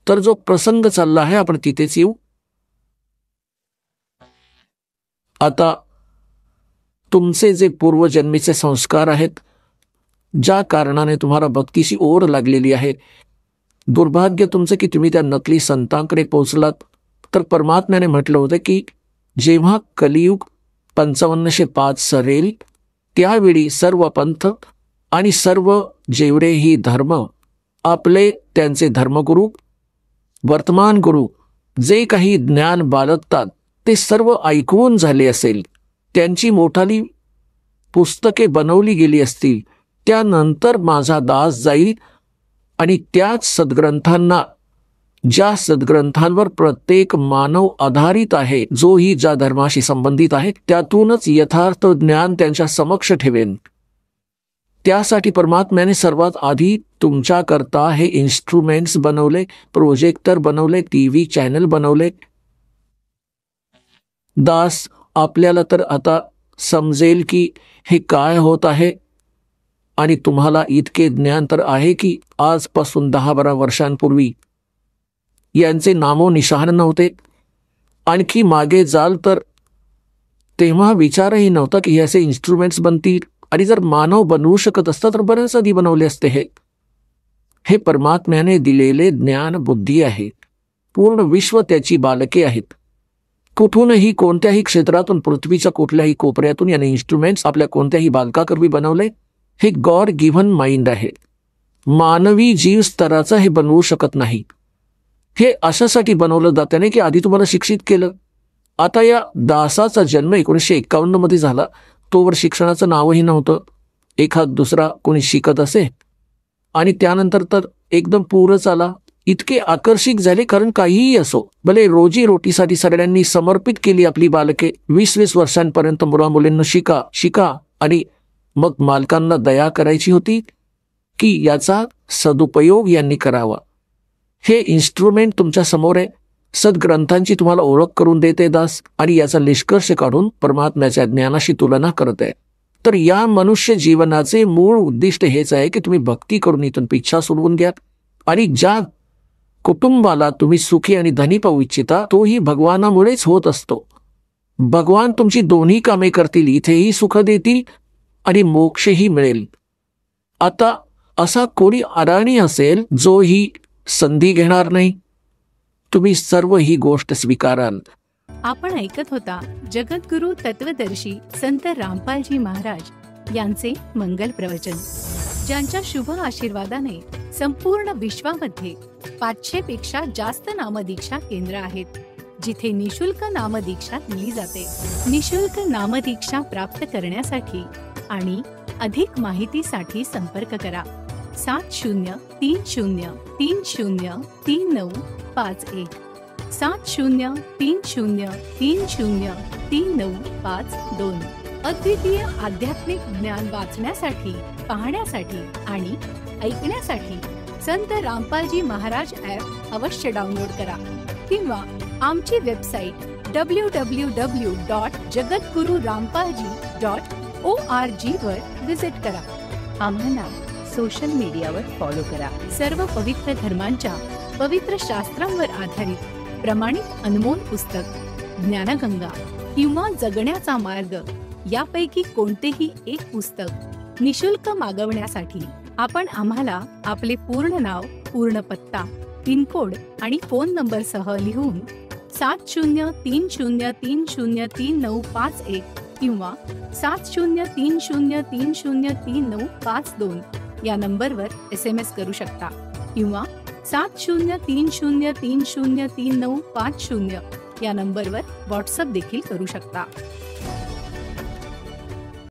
तर जो प्रसंग चालला आहे आपण तिथेच येऊ. आता तुमचे जे पूर्वजन्मीचे संस्कार आहेत, ज्या कारणाने तुम्हाला भक्तीची ओढ लागलेली आहे, दुर्भाग्य तुमचं की तुम्ही त्या नकली संतांकडे पोहोचलात. तर परमात्म्याने म्हटलं होतं की जेव्हा कलियुग 5505 सरेल त्यावेळी सर्व पंथ आणि सर्व जेवढेही धर्म आपले त्यांचे धर्मगुरू, वर्तमान गुरु जे काही ज्ञान बाळगतात ते सर्व ऐकवून झाले असेल, त्यांची मोठाली पुस्तके बनवली गेली असतील, त्यानंतर माझा दास जाईल आणि त्याच सद्ग्रंथांना, ज्या सद्ग्रंथांवर प्रत्येक मानव आधारित आहे, जोही ज्या धर्माशी संबंधित आहे, त्यातूनच यथार्थ ज्ञान त्यांच्या समक्ष ठेवेन. त्यासाठी परमात्म्याने सर्वात आधी तुमच्याकरता हे इन्स्ट्रुमेंट्स बनवले, प्रोजेक्टर बनवले, टीव्ही चॅनल बनवले. दास, आपल्याला तर आता समजेल की हे काय होत आहे, आणि तुम्हाला इतके ज्ञान तर आहे की आजपासून 10-12 वर्षांपूर्वी यांचे नामोनिशाण नव्हते. आणखी मागे जाल तर तेव्हा विचारही नव्हता की असे इन्स्ट्रुमेंट्स बनतील, आणि जर मानव बनवू शकत असता तर बरेच आधी बनवले असते. हे परमात्म्याने दिलेले ज्ञान बुद्धी आहे. पूर्ण विश्व त्याची बालके आहेत. कुठूनही कोणत्याही क्षेत्रातून, पृथ्वीच्या कुठल्याही कोपऱ्यातून याने इन्स्ट्रुमेंट्स आपल्या कोणत्याही बालकाकरवी बनवले. हे गॉड गिव्हन माइंड आहे. मानवी जीव स्तराचा हे बनवू शकत नाही. हे अशासाठी बनवलं जाते की आधी तुम्हाला शिक्षित केलं. आता या दासाचा जन्म 1951 मध्ये झाला. तोवर शिक्षणाचं नावही नव्हतं. एखाद दुसरा कोणी शिकत असे, आणि त्यानंतर तर एकदम पूरच आला. इतके आकर्षित झाले, कारण काहीही असो, भले रोजी रोटीसाठी सगळ्यांनी समर्पित केली आपली बालके. 20-20 वर्षांपर्यंत मुला मुलींना शिका, आणि मग मालकांना दया करायची होती की याचा सदुपयोग यांनी करावा. हे इन्स्ट्रुमेंट तुमच्या समोर आहे. सद्ग्रंथांची तुम्हाला ओळख करून देते दास, आणि याचा निष्कर्ष काढून परमात्म्याच्या ज्ञानाशी तुलना करत आहे. तर या मनुष्य जीवनाचे मूळ उद्दिष्ट हेच आहे की तुम्ही भक्ती करून इथून पिच्छा सोडवून घ्या, आणि ज्या कुटुंबाला तुम्ही सुखी आणि धनी पाहू इच्छिता, तोही भगवानामुळेच होत असतो. भगवान तुमची दोन्ही कामे करतील, इथेही सुख देतील आणि मोक्षही मिळेल. आता असा कोणी अडाणी असेल जो ही संधी घेणार नाही, तुम्ही सर्व ही गोष्ट स्वीकाराल. आपण ऐकत होता जगद्गुरु तत्वदर्शी संत रामपालजी महाराज यांचे मंगल प्रवचन, ज्यांच्या शुभ आशीर्वादाने संपूर्ण विश्वामध्ये 500 पेक्षा जास्त नामदीक्षा केंद्र आहेत, जिथे निशुल्क नामदीक्षा दिली जाते. निशुल्क नामदीक्षा प्राप्त करण्यासाठी आणि अधिक माहितीसाठी संपर्क करा 7030303951 7030303952. अद्वितीय आध्यात्मिक ज्ञान वाचण्यासाठी, पाहण्यासाठी आणि ऐकण्यासाठी संत रामपालजी महाराज ॲप अवश्य डाउनलोड करा, किंवा आमची वेबसाईट www.jagadgururampalji.org वर विजिट करा. आम्हाला सोशल मीडियावर फॉलो करा. सर्व पवित्र धर्मांच्या पवित्र शास्त्रांवर आधारित प्रमाणित अनमोल पुस्तक ज्ञानगंगा किंवा जगण्याचा मार्ग यापैकी कोणतेही एक पुस्तक निशुल्क मागवण्यासाठी आपण आम्हाला आपले पूर्ण नाव, पूर्ण पत्ता, पिनकोड आणि फोन नंबर सह लिहून 7030303951 किंवा 7030303952 या नंबरवर SMS करू शकता, किंवा 7030303950 या नंबरवर व्हॉट्सअप देखील करू शकता.